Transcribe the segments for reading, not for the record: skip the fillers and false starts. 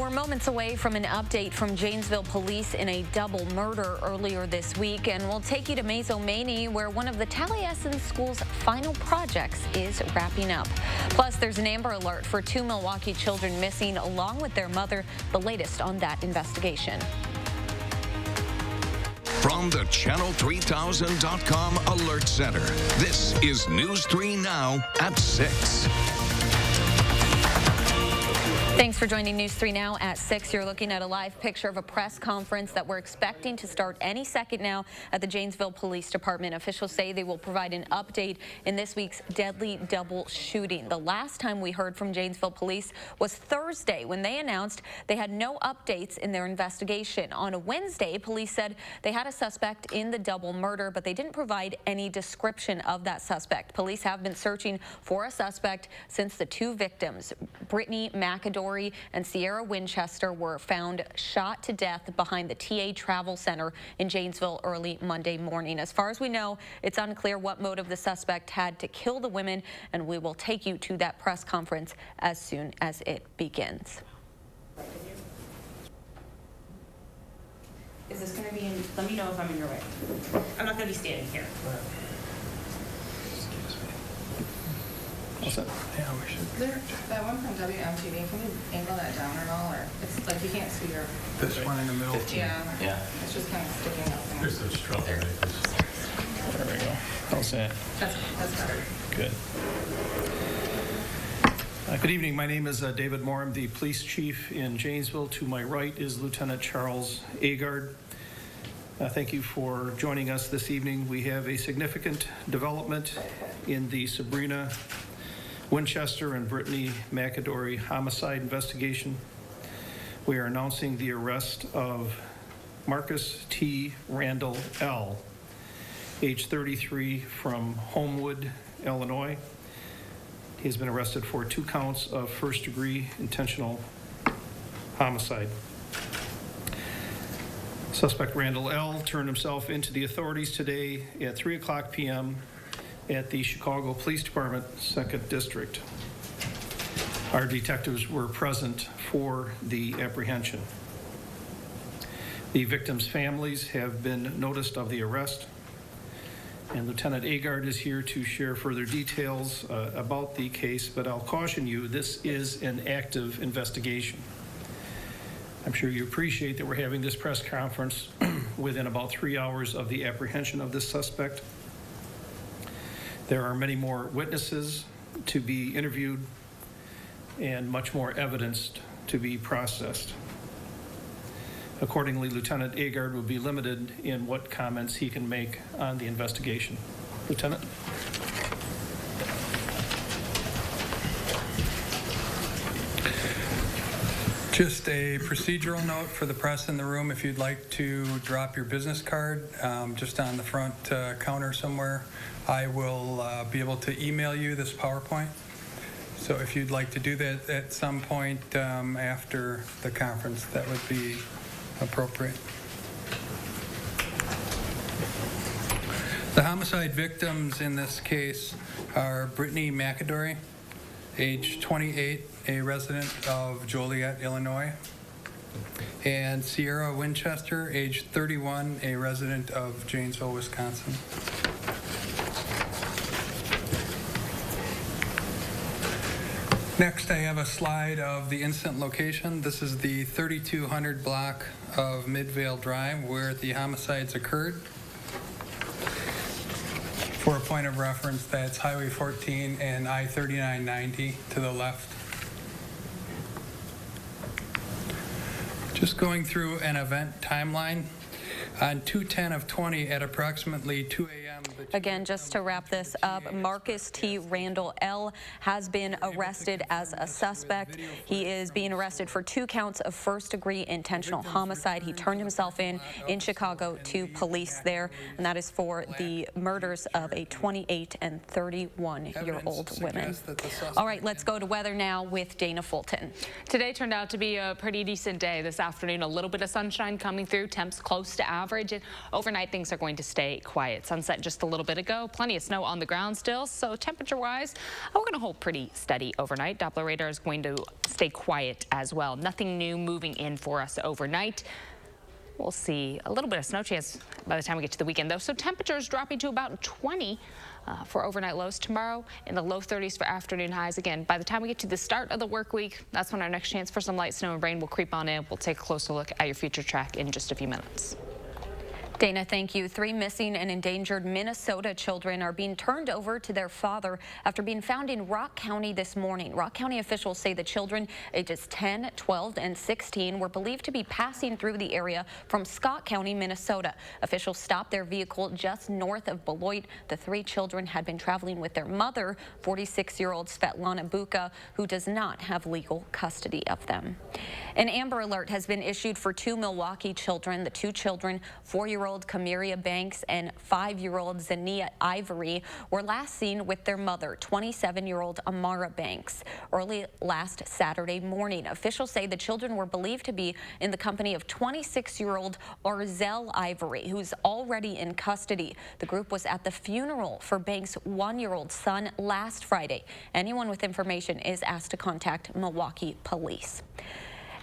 We're moments away from an update from Janesville police in a double murder earlier this week, and we'll take you to Mazo-Maney, where one of the Taliesin School's final projects is wrapping up. Plus, there's an Amber Alert for 2 Milwaukee children missing, along with their mother. The latest on that investigation. From the Channel3000.com Alert Center, this is News 3 Now at 6. Thanks for joining News 3 Now at 6. You're looking at a live picture of a press conference that we're expecting to start any second now at the Janesville Police Department. Officials say they will provide an update in this week's deadly double shooting. The last time we heard from Janesville Police was Thursday, when they announced they had no updates in their investigation. On a Wednesday, police said they had a suspect in the double murder, but they didn't provide any description of that suspect. Police have been searching for a suspect since the two victims, Brittany McAdory and Sierra Winchester, were found shot to death behind the TA Travel Center in Janesville early Monday morning. As far as we know, it's unclear what motive the suspect had to kill the women, and we will take you to that press conference as soon as it begins. Is this going to be in? Let me know if I'm in your way. I'm not going to be standing here. What's that? Yeah, we should. There, that one from WMTV, can you angle that down at all, or it's like you can't see your... This one in the middle? 15. Yeah. It's just kind of sticking up there. There's such trouble. There we go. How's that? That's better. Good. Good evening. My name is David Moore. I'm the police chief in Janesville. To my right is Lieutenant Charles Agard. Thank you for joining us this evening. We have a significant development in the Sabrina Winchester and Brittany McAdory homicide investigation. We are announcing the arrest of Marcus T. Randall L., age 33, from Homewood, Illinois. He has been arrested for 2 counts of first-degree intentional homicide. Suspect Randall L. turned himself into the authorities today at 3:00 p.m. at the Chicago Police Department, 2nd District. Our detectives were present for the apprehension. The victims' families have been noticed of the arrest, and Lieutenant Agard is here to share further details about the case, but I'll caution you, this is an active investigation. I'm sure you appreciate that we're having this press conference within about 3 hours of the apprehension of this suspect. There are many more witnesses to be interviewed and much more evidence to be processed. Accordingly, Lieutenant Agard will be limited in what comments he can make on the investigation. Lieutenant? Just a procedural note for the press in the room. If you'd like to drop your business card just on the front counter somewhere, I will be able to email you this PowerPoint. So if you'd like to do that at some point after the conference, that would be appropriate. The homicide victims in this case are Brittany McAdory, age 28, a resident of Joliet, Illinois, and Sierra Winchester, age 31, a resident of Janesville, Wisconsin. Next, I have a slide of the incident location. This is the 3200 block of Midvale Drive where the homicides occurred. For a point of reference, that's Highway 14 and I-3990 to the left. Just going through an event timeline. On 2/10/20 at approximately 2 a.m. Again, just to wrap this up, Marcus T. Randall L. has been arrested as a suspect. He is being arrested for 2 counts of first-degree intentional homicide. He turned himself in Chicago to police there, and that is for the murders of a 28 and 31-year-old women. All right, let's go to weather now with Dana Fulton. Today turned out to be a pretty decent day. This afternoon, a little bit of sunshine coming through, temps close to average. And overnight, things are going to stay quiet. Sunset just a little bit ago. Plenty of snow on the ground still. So temperature-wise, we're going to hold pretty steady overnight. Doppler radar is going to stay quiet as well. Nothing new moving in for us overnight. We'll see a little bit of snow chance by the time we get to the weekend, though. So temperatures dropping to about 20 for overnight lows tomorrow, in the low 30s for afternoon highs. Again, by the time we get to the start of the work week, that's when our next chance for some light snow and rain will creep on in. We'll take a closer look at your future track in just a few minutes. Dana, thank you. 3 missing and endangered Minnesota children are being turned over to their father after being found in Rock County this morning. Rock County officials say the children, ages 10, 12, and 16, were believed to be passing through the area from Scott County, Minnesota. Officials stopped their vehicle just north of Beloit. The 3 children had been traveling with their mother, 46-year-old Svetlana Buka, who does not have legal custody of them. An Amber Alert has been issued for 2 Milwaukee children. The 2 children, 4-year-old Kamiria Banks and 5-year-old Zania Ivory, were last seen with their mother, 27-year-old Amara Banks, early last Saturday morning. Officials say the children were believed to be in the company of 26-year-old Arzel Ivory, who's already in custody. The group was at the funeral for Banks' 1-year-old son last Friday. Anyone with information is asked to contact Milwaukee Police.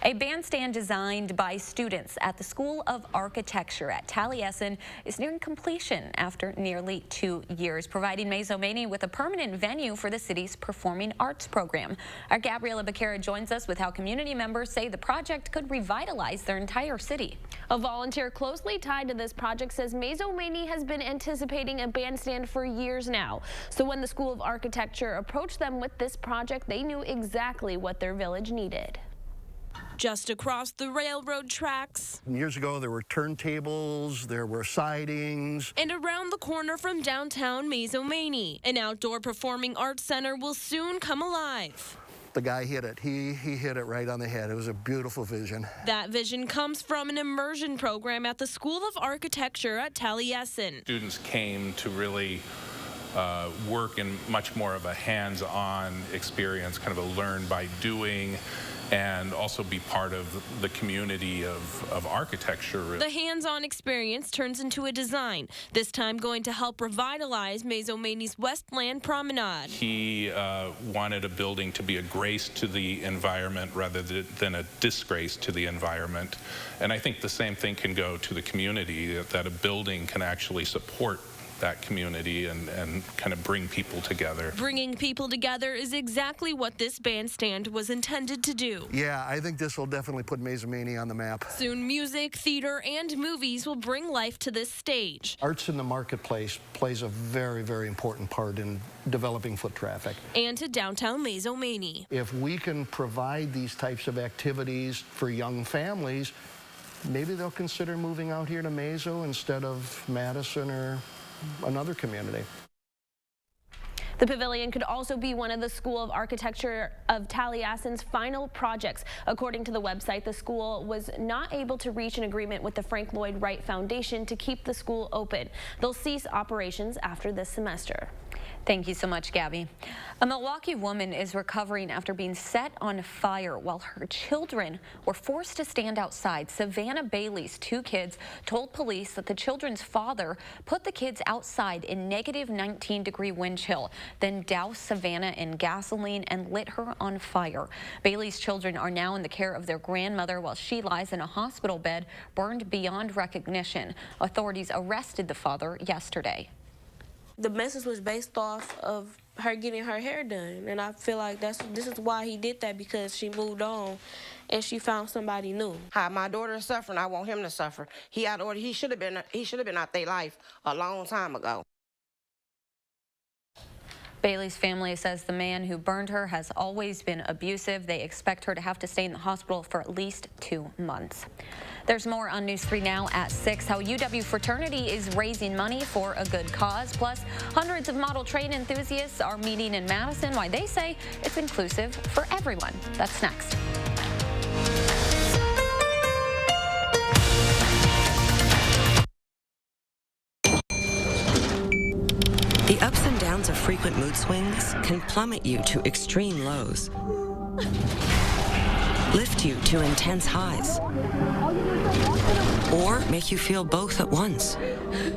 A bandstand designed by students at the School of Architecture at Taliesin is nearing completion after nearly 2 years, providing Mazo with a permanent venue for the city's performing arts program. Our Gabriela Becerra joins us with how community members say the project could revitalize their entire city. A volunteer closely tied to this project says Mazo has been anticipating a bandstand for years now. So when the School of Architecture approached them with this project, they knew exactly what their village needed. Just across the railroad tracks. Years ago, there were turntables, there were sidings. And around the corner from downtown Mazo, an outdoor performing arts center will soon come alive. The guy hit it. He hit it right on the head. It was a beautiful vision. That vision comes from an immersion program at the School of Architecture at Taliesin. Students came to really work in much more of a hands-on experience, kind of a learn by doing, and also be part of the community of architecture. The hands-on experience turns into a design, this time going to help revitalize Mazo Westland Promenade. He wanted a building to be a grace to the environment rather than a disgrace to the environment. And I think the same thing can go to the community, that a building can actually support that community and kind of bring people together. Bringing people together is exactly what this bandstand was intended to do. Yeah, I think this will definitely put Mazo on the map. Soon music, theater, and movies will bring life to this stage. Arts in the marketplace plays a very, very important part in developing foot traffic. And to downtown Mazo. If we can provide these types of activities for young families, maybe they'll consider moving out here to Mazo instead of Madison or another community. The pavilion could also be one of the School of Architecture of Taliesin's final projects. According to the website, the school was not able to reach an agreement with the Frank Lloyd Wright Foundation to keep the school open. They'll cease operations after this semester. Thank you so much, Gabby. A Milwaukee woman is recovering after being set on fire while her children were forced to stand outside. Savannah Bailey's 2 kids told police that the children's father put the kids outside in negative 19-degree wind chill, then doused Savannah in gasoline and lit her on fire. Bailey's children are now in the care of their grandmother while she lies in a hospital bed, burned beyond recognition. Authorities arrested the father yesterday. The message was based off of her getting her hair done, and I feel like this is why he did that, because she moved on and she found somebody new. How my daughter is suffering, I want him to suffer. He should have been out their life a long time ago. Bailey's family says the man who burned her has always been abusive. They expect her to have to stay in the hospital for at least 2 months. There's more on News 3 Now at 6. How UW fraternity is raising money for a good cause. Plus, hundreds of model train enthusiasts are meeting in Madison. Why they say it's inclusive for everyone. That's next. The ups and downs of frequent mood swings can plummet you to extreme lows. lift you to intense highs, or make you feel both at once.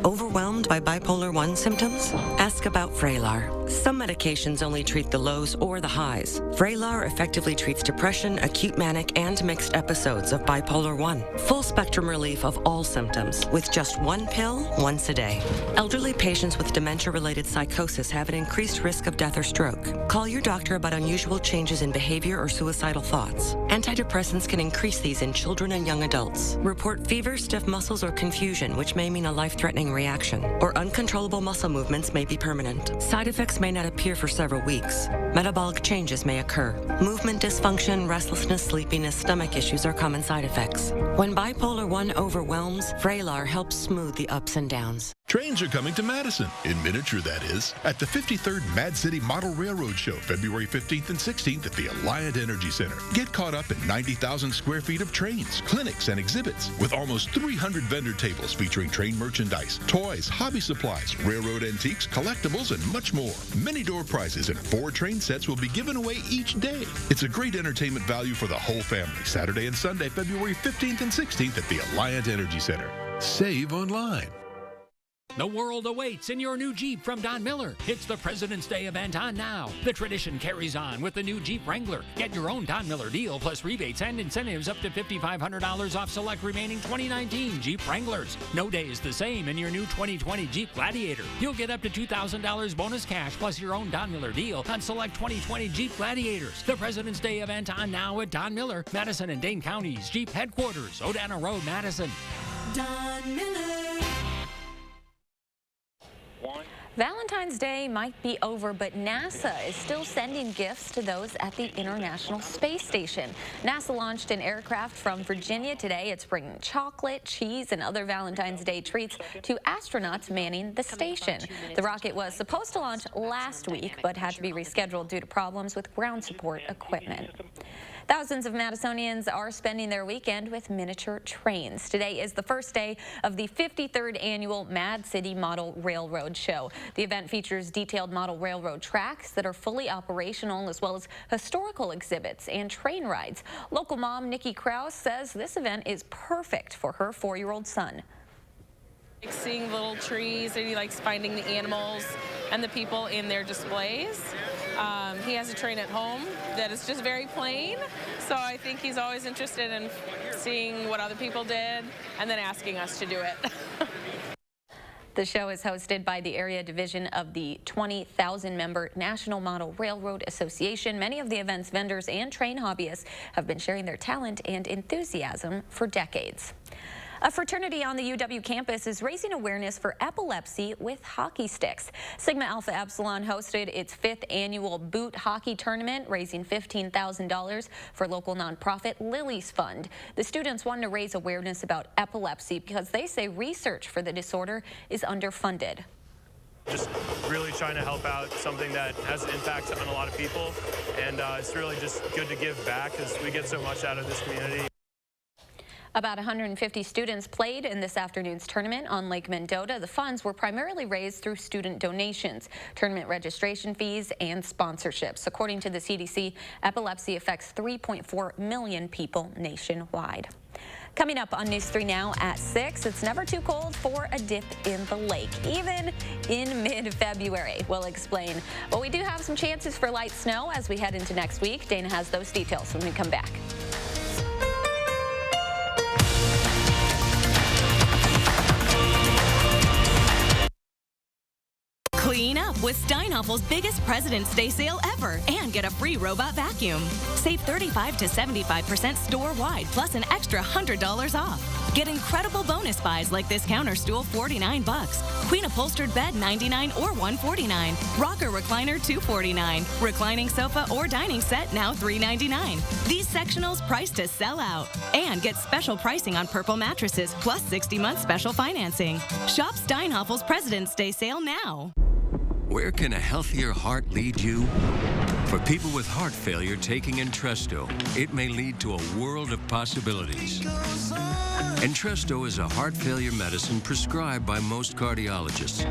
Overwhelmed by bipolar 1 symptoms? Ask about Vraylar. Some medications only treat the lows or the highs. Vraylar effectively treats depression, acute manic, and mixed episodes of bipolar 1. Full spectrum relief of all symptoms with just one pill once a day. Elderly patients with dementia-related psychosis have an increased risk of death or stroke. Call your doctor about unusual changes in behavior or suicidal thoughts. Antidepressants can increase these in children and young adults. Report fever, stiff muscles, or confusion, which may mean a life-threatening reaction, or uncontrollable muscle movements may be permanent. Side effects may not appear for several weeks. Metabolic changes may occur. Movement dysfunction, restlessness, sleepiness, stomach issues are common side effects. When bipolar 1 overwhelms, Vraylar helps smooth the ups and downs. Trains are coming to Madison, in miniature that is, at the 53rd Mad City Model Railroad Show, February 15th and 16th at the Alliant Energy Center. Get caught up in 90,000 square feet of trains, clinics, and exhibits, with almost 300 vendor tables featuring train merchandise, toys, hobby supplies, railroad antiques, collectibles, and much more. Many door prizes and 4 train sets will be given away each day. It's a great entertainment value for the whole family, Saturday and Sunday, February 15th and 16th at the Alliant Energy Center. Save online. The world awaits in your new Jeep from Don Miller. It's the President's Day event on now. The tradition carries on with the new Jeep Wrangler. Get your own Don Miller deal plus rebates and incentives up to $5,500 off select remaining 2019 Jeep Wranglers. No day is the same in your new 2020 Jeep Gladiator. You'll get up to $2,000 bonus cash plus your own Don Miller deal on select 2020 Jeep Gladiators. The President's Day event on now at Don Miller, Madison and Dane Counties Jeep Headquarters, Odana Road, Madison. Don Miller. Valentine's Day might be over, but NASA is still sending gifts to those at the International Space Station. NASA launched an aircraft from Virginia today. It's bringing chocolate, cheese, and other Valentine's Day treats to astronauts manning the station. The rocket was supposed to launch last week, but had to be rescheduled due to problems with ground support equipment. Thousands of Madisonians are spending their weekend with miniature trains. Today is the first day of the 53rd annual Mad City Model Railroad Show. The event features detailed model railroad tracks that are fully operational, as well as historical exhibits and train rides. Local mom Nikki Krause says this event is perfect for her 4-year-old son. Seeing little trees, and he likes finding the animals and the people in their displays. He has a train at home that is just very plain, so I think he's always interested in seeing what other people did and then asking us to do it. The show is hosted by the area division of the 20,000-member National Model Railroad Association. Many of the event's vendors and train hobbyists have been sharing their talent and enthusiasm for decades. A fraternity on the UW campus is raising awareness for epilepsy with hockey sticks. Sigma Alpha Epsilon hosted its 5th annual boot hockey tournament, raising $15,000 for local nonprofit Lily's Fund. The students wanted to raise awareness about epilepsy because they say research for the disorder is underfunded. Just really trying to help out something that has an impact on a lot of people, and it's really just good to give back because we get so much out of this community. About 150 students played in this afternoon's tournament on Lake Mendota. The funds were primarily raised through student donations, tournament registration fees, and sponsorships. According to the CDC, epilepsy affects 3.4 million people nationwide. Coming up on News 3 Now at 6, it's never too cold for a dip in the lake, even in mid-February. We'll explain. But we do have some chances for light snow as we head into next week. Dana has those details when we come back. Clean up with Steinhoffel's biggest President's Day sale ever and get a free robot vacuum. Save 35 to 75% store-wide plus an extra $100 off. Get incredible bonus buys like this counter stool, $49. Queen upholstered bed, $99 or $149. Rocker recliner, $249. Reclining sofa or dining set, now $399. These sectionals priced to sell out. And get special pricing on Purple mattresses plus 60-month special financing. Shop Steinhoffel's President's Day sale now. Where can a healthier heart lead you? For people with heart failure taking Entresto, it may lead to a world of possibilities. Entresto is a heart failure medicine prescribed by most cardiologists.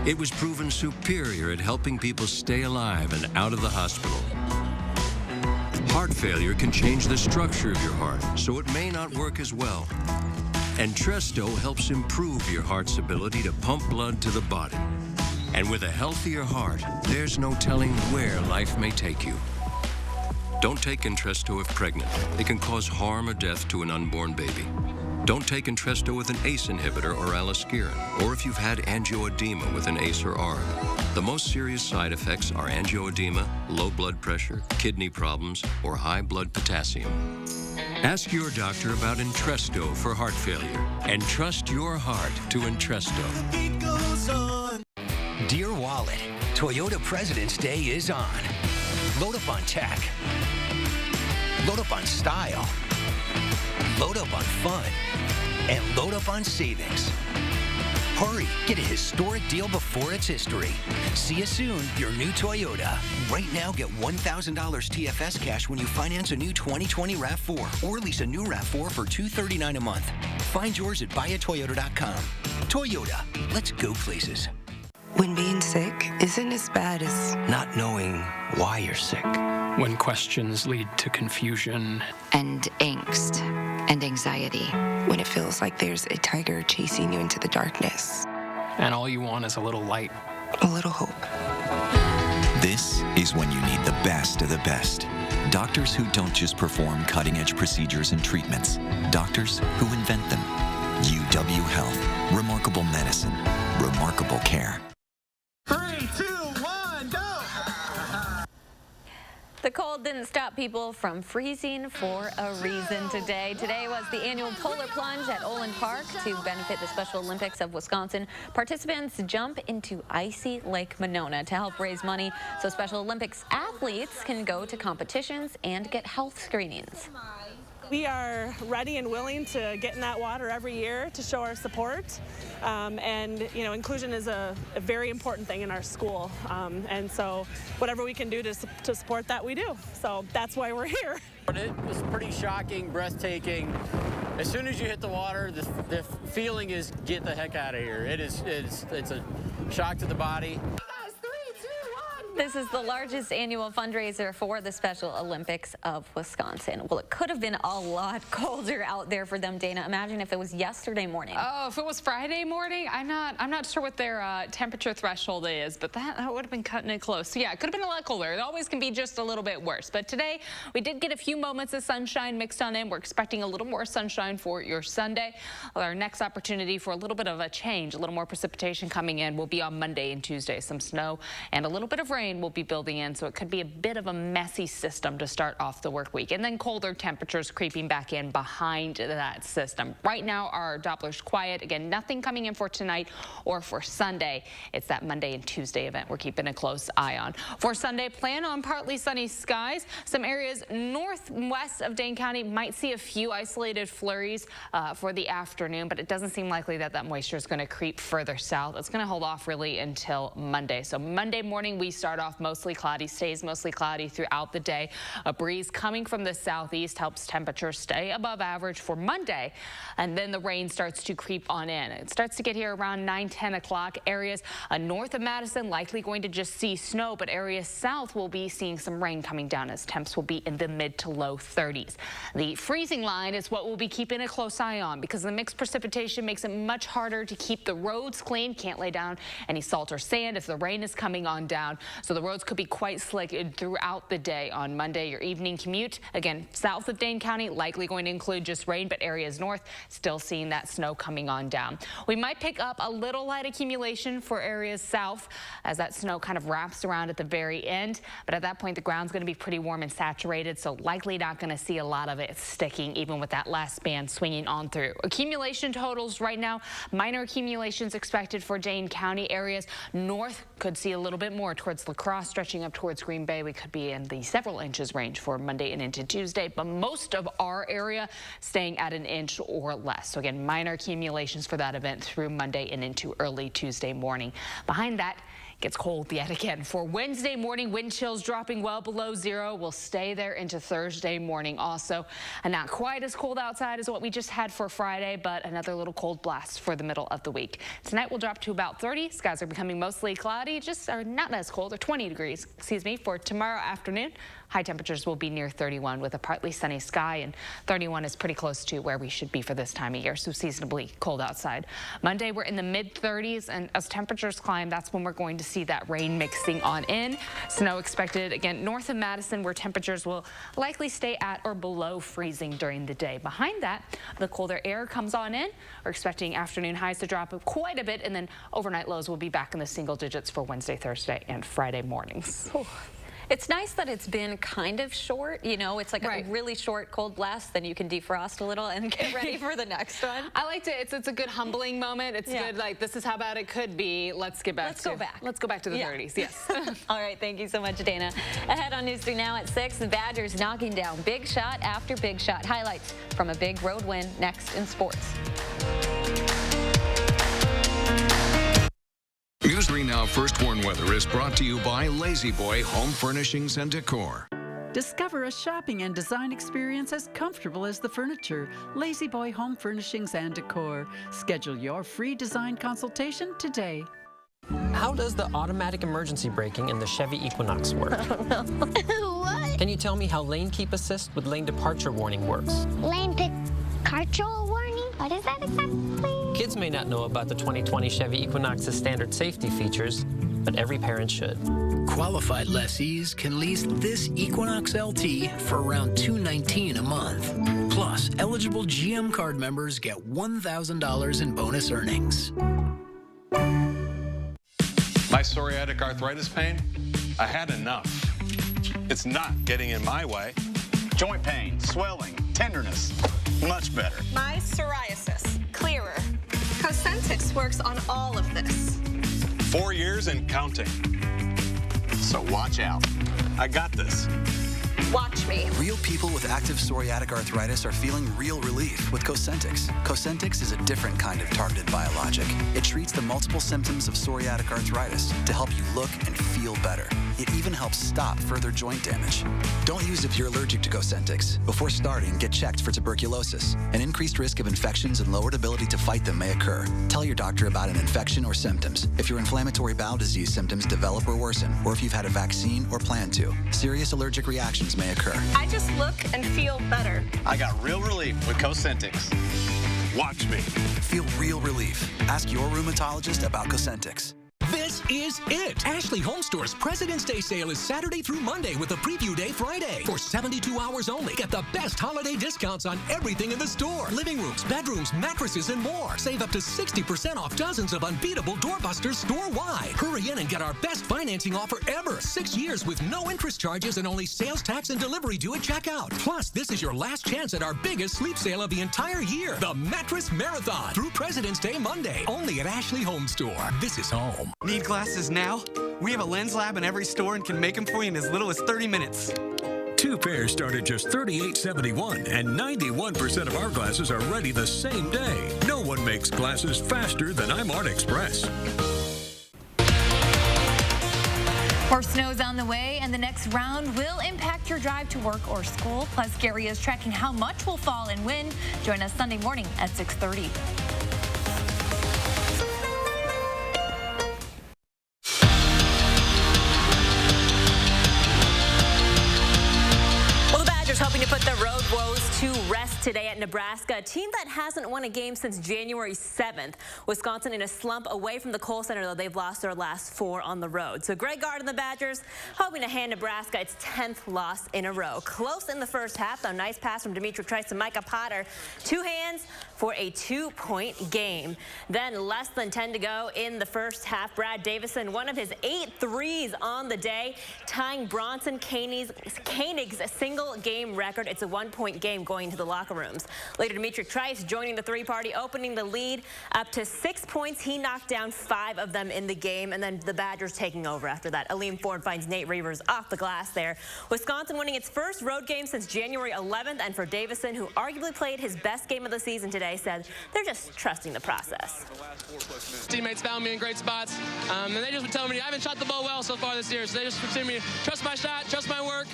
It was proven superior at helping people stay alive and out of the hospital. Heart Heart failure can change the structure of your heart, so it may not work as well. Entresto helps improve your heart's ability to pump blood to the body. And with a healthier heart, there's no telling where life may take you. Don't take Entresto if pregnant. It can cause harm or death to an unborn baby. Don't take Entresto with an ACE inhibitor or aliskiren, or if you've had angioedema with an ACE or ARB. The most serious side effects are angioedema, low blood pressure, kidney problems, or high blood potassium. Ask your doctor about Entresto for heart failure, and trust your heart to Entresto. Dear Wallet, Toyota President's Day is on. Load up on tech. Load up on style. Load up on fun. And load up on savings. Hurry, get a historic deal before it's history. See you soon, your new Toyota. Right now, get $1,000 TFS cash when you finance a new 2020 RAV4 or lease a new RAV4 for $239 a month. Find yours at buyatoyota.com. Toyota, let's go places. When being sick isn't as bad as Not knowing why you're sick. When questions lead to confusion. and angst and anxiety. When it feels like there's a tiger chasing you into the darkness. And all you want is a little light. A little hope. This is when you need the best of the best. Doctors who don't just perform cutting-edge procedures and treatments. Doctors who invent them. UW Health. Remarkable medicine. Remarkable care. 3, 2, 1, go! The cold didn't stop people from freezing for a reason today. Today was the annual polar plunge at Olin Park to benefit the Special Olympics of Wisconsin. Participants jump into icy Lake Monona to help raise money so Special Olympics athletes can go to competitions and get health screenings. We are ready and willing to get in that water every year to show our support. And, you know, inclusion is a very important thing in our school. And so whatever we can do to support that, we do. So that's why we're here. It was pretty shocking, breathtaking. As soon as you hit the water, the feeling is get the heck out of here. It's a shock to the body. This is the largest annual fundraiser for the Special Olympics of Wisconsin. Well, it could have been a lot colder out there for them, Dana. Imagine if it was yesterday morning. Oh, if it was Friday morning, I'm not sure what their temperature threshold is, but that would have been cutting it close. So yeah, it could have been a lot colder. It always can be just a little bit worse. But today, we did get a few moments of sunshine mixed on in. We're expecting a little more sunshine for your Sunday. Well, our next opportunity for a little bit of a change, a little more precipitation coming in will be on Monday and Tuesday. Some snow and a little bit of rain will be building in, so it could be a bit of a messy system to start off the work week. And then colder temperatures creeping back in behind that system. Right now, our Doppler's quiet. Again, nothing coming in for tonight or for Sunday. It's that Monday and Tuesday event we're keeping a close eye on. For Sunday, plan on partly sunny skies. Some areas northwest of Dane County might see a few isolated flurries for the afternoon, but it doesn't seem likely that that moisture is going to creep further south. It's going to hold off really until Monday. So Monday morning, we start off mostly cloudy, stays mostly cloudy throughout the day. A breeze coming from the southeast helps temperatures stay above average for Monday, and then the rain starts to creep on in. It starts to get here around 10 o'clock. Areas north of Madison likely going to just see snow, but areas south will be seeing some rain coming down as temps will be in the mid to low 30s. The freezing line is what we'll be keeping a close eye on because the mixed precipitation makes it much harder to keep the roads clean. Can't lay down any salt or sand if the rain is coming on down. So the roads could be quite slick throughout the day on Monday. Your evening commute, again, south of Dane County, likely going to include just rain, but areas north still seeing that snow coming on down. We might pick up a little light accumulation for areas south as that snow kind of wraps around at the very end. But at that point, the ground's going to be pretty warm and saturated, so likely not going to see a lot of it sticking, even with that last band swinging on through. Accumulation totals right now, minor accumulations expected for Dane County areas. North could see a little bit more towards La Crosse, stretching up towards Green Bay. We could be in the several inches range for Monday and into Tuesday, but most of our area staying at an inch or less. So again, minor accumulations for that event through Monday and into early Tuesday morning. Behind that, gets cold yet again. For Wednesday morning, wind chills dropping well below zero. Will stay there into Thursday morning also. And not quite as cold outside as what we just had for Friday, but another little cold blast for the middle of the week. Tonight will drop to about 30. Skies are becoming mostly cloudy, just are not as cold, or 20 degrees, excuse me, for tomorrow afternoon. High temperatures will be near 31 with a partly sunny sky, and 31 is pretty close to where we should be for this time of year, so seasonably cold outside. Monday, we're in the mid-30s, and as temperatures climb, that's when we're going to see that rain mixing on in. Snow expected again north of Madison, where temperatures will likely stay at or below freezing during the day. Behind that, the colder air comes on in. We're expecting afternoon highs to drop quite a bit, and then overnight lows will be back in the single digits for Wednesday, Thursday, and Friday mornings. It's nice that it's been kind of short. You know, it's like a really short cold blast, then you can defrost a little and get ready for the next one. I liked it. It's a good humbling moment. It's good, like, this is how bad it could be. Let's get back Let's go back to the 30s, yes. All right, thank you so much, Dana. Ahead on News 3 Now at 6, the Badgers knocking down big shot after big shot. Highlights from a big road win next in sports. News 3 Now First Warn Weather is brought to you by Lazy Boy Home Furnishings and Decor. Discover a shopping and design experience as comfortable as the furniture. Lazy Boy Home Furnishings and Decor. Schedule your free design consultation today. How does the automatic emergency braking in the Chevy Equinox work? I don't know. What? Can you tell me how lane keep assist with lane departure warning works? Lane departure warning? What is that exactly? Kids may not know about the 2020 Chevy Equinox's standard safety features, but every parent should. Qualified lessees can lease this Equinox LT for around $219 a month. Plus, eligible GM card members get $1,000 in bonus earnings. My psoriatic arthritis pain, I had enough. It's not getting in my way. Joint pain, swelling, tenderness, much better. My psoriasis, clearer. Cosentix works on all of this. 4 years and counting. So watch out. I got this. Watch me. Real people with active psoriatic arthritis are feeling real relief with Cosentix. Cosentix is a different kind of targeted biologic. It treats the multiple symptoms of psoriatic arthritis to help you look and feel better. It even helps stop further joint damage. Don't use if you're allergic to Cosentix. Before starting, get checked for tuberculosis. An increased risk of infections and lowered ability to fight them may occur. Tell your doctor about an infection or symptoms. If your inflammatory bowel disease symptoms develop or worsen, or if you've had a vaccine or plan to, serious allergic reactions may occur. I just look and feel better. I got real relief with Cosentix. Watch me. Feel real relief. Ask your rheumatologist about Cosentix. This is it! Ashley Home Store's President's Day sale is Saturday through Monday with a preview day Friday. For 72 hours only, get the best holiday discounts on everything in the store. Living rooms, bedrooms, mattresses, and more. Save up to 60% off dozens of unbeatable doorbusters store-wide. Hurry in and get our best financing offer ever. 6 years with no interest charges and only sales tax and delivery due at checkout. Plus, this is your last chance at our biggest sleep sale of the entire year. The Mattress Marathon through President's Day Monday. Only at Ashley Home Store. This is home. Need glasses now? We have a lens lab in every store and can make them for you in as little as 30 minutes. 2 pairs start at just $38.71, and 91% of our glasses are ready the same day. No one makes glasses faster than iMart Express. More snow's on the way, and the next round will impact your drive to work or school. Plus, Gary is tracking how much will fall and when. Join us Sunday morning at 6:30. Hoping to put the road woes to rest today at Nebraska, a team that hasn't won a game since January 7th. Wisconsin in a slump away from the Kohl Center, though they've lost their last 4 on the road. So Greg Gard and the Badgers hoping to hand Nebraska its 10th loss in a row. Close in the first half, though. Nice pass from Dimitri Trice to Micah Potter. 2 hands for a 2-point game. Then less than 10 to go in the first half. Brad Davison, one of his 8 threes on the day, tying Bronson Koenig's single game record. It's a 1-point game going to the locker rooms. Later, Dimitri Trice joining the 3-party, opening the lead up to 6 points. He knocked down 5 of them in the game, and then the Badgers taking over after that. Aleem Ford finds Nate Reavers off the glass there. Wisconsin winning its first road game since January 11th, and for Davison, who arguably played his best game of the season today, said they're just trusting the process. Teammates found me in great spots, and they just been telling me I haven't shot the ball well so far this year, so they just been telling me trust my shot, trust my work,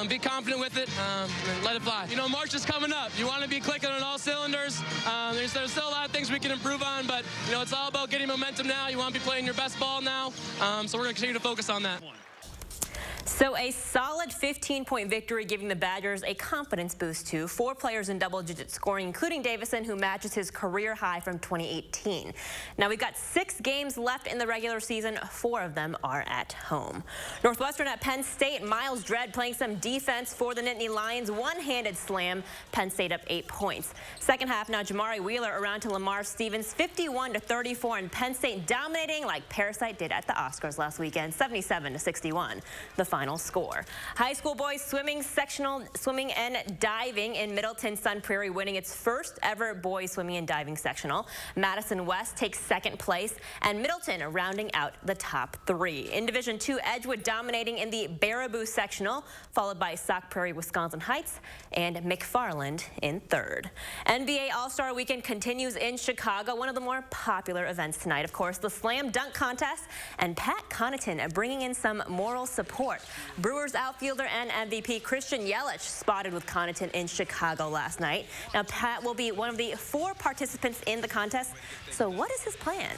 be confident with it, and let it fly. You know, March is coming up. You want to be clicking on all cylinders. There's still a lot of things we can improve on, but you know, it's all about getting momentum now. You want to be playing your best ball now, so we're going to continue to focus on that. So a solid 15-point victory, giving the Badgers a confidence boost too. 4 players in double-digit scoring, including Davison, who matches his career high from 2018. Now we've got 6 games left in the regular season. 4 of them are at home. Northwestern at Penn State. Miles Dredd playing some defense for the Nittany Lions. One-handed slam. Penn State up 8 points. Second half now, Jamari Wheeler around to Lamar Stevens, 51-34, and Penn State dominating like Parasite did at the Oscars last weekend, 77-61. The final score. High school boys swimming sectional swimming and diving in Middleton Sun Prairie winning its first ever boys swimming and diving sectional. Madison West takes second place, and Middleton rounding out the top 3. In Division II, Edgewood dominating in the Baraboo sectional, followed by Sauk Prairie, Wisconsin Heights, and McFarland in third. NBA All-Star Weekend continues in Chicago. One of the more popular events tonight, of course, the Slam Dunk Contest, and Pat Connaughton bringing in some moral support. Brewers outfielder and MVP Christian Yelich spotted with Connaughton in Chicago last night. Now, Pat will be one of the 4 participants in the contest. So what is his plan?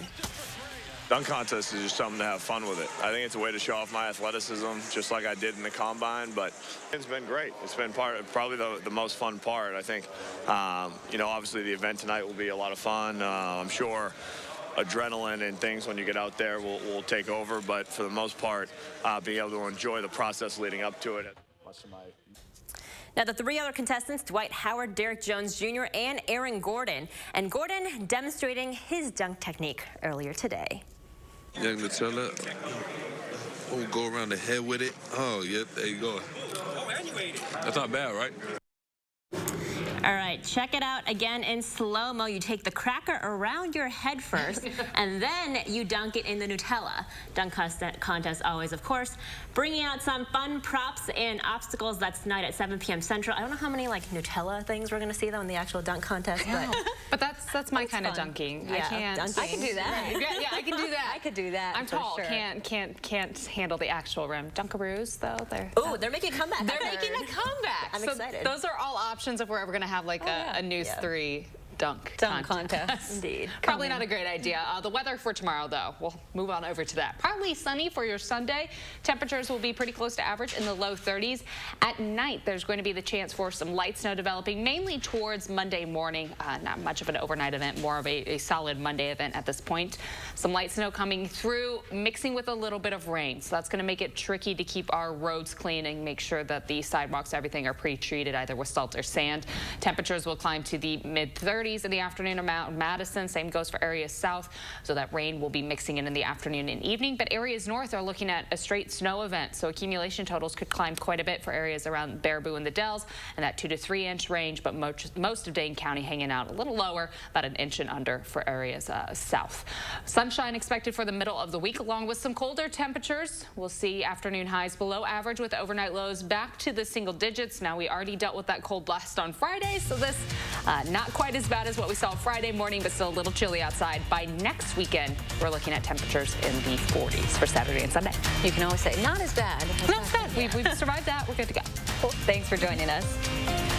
Dunk contest is just something to have fun with it. I think it's a way to show off my athleticism, just like I did in the combine, but it's been great. It's been probably the most fun part. I think, you know, obviously the event tonight will be a lot of fun. I'm sure adrenaline and things when you get out there will take over, but for the most part, being able to enjoy the process leading up to it. Now, the 3 other contestants, Dwight Howard, Derek Jones Jr., and Aaron Gordon. And Gordon demonstrating his dunk technique earlier today. Young Nutella. Oh, go around the head with it. Oh, yeah, there you go. That's not bad, right? All right, check it out again in slow-mo. You take the cracker around your head first, and then you dunk it in the Nutella. Dunk contest always, of course. Bringing out some fun props and obstacles. That's tonight at 7 p.m. Central. I don't know how many, like, Nutella things we're going to see, though, in the actual dunk contest. But that's my kind of dunking. Yeah, I can't. dunking. I can do that. Yeah, I can do that. I could do that. I'm tall. Sure. Can't handle the actual rim. Dunkaroos, though. They're making a comeback. They're making a comeback. I'm excited. Those are all options if we're ever going to have like a News 3 dunk contest. Indeed. Probably not a great idea. The weather for tomorrow, though, we'll move on over to that. Partly sunny for your Sunday. Temperatures will be pretty close to average in the low 30s. At night, there's going to be the chance for some light snow developing, mainly towards Monday morning. Not much of an overnight event, more of a solid Monday event at this point. Some light snow coming through, mixing with a little bit of rain. So that's going to make it tricky to keep our roads clean and make sure that the sidewalks, everything are pre-treated either with salt or sand. Temperatures will climb to the mid-30s in the afternoon around Madison. Same goes for areas south, so that rain will be mixing in the afternoon and evening. But areas north are looking at a straight snow event, so accumulation totals could climb quite a bit for areas around Baraboo and the Dells, and that 2 to 3 inch range. But most of Dane County hanging out a little lower, about 1 inch and under for areas south. Sunshine expected for the middle of the week, along with some colder temperatures. We'll see afternoon highs below average with overnight lows back to the single digits. Now, we already dealt with that cold blast on Friday, so this not quite as bad as what we saw Friday morning, but still a little chilly outside. By next weekend, we're looking at temperatures in the 40s for Saturday and Sunday. You can always say, not as bad. Not as bad. We've survived that. We're good to go. Cool. Thanks for joining us.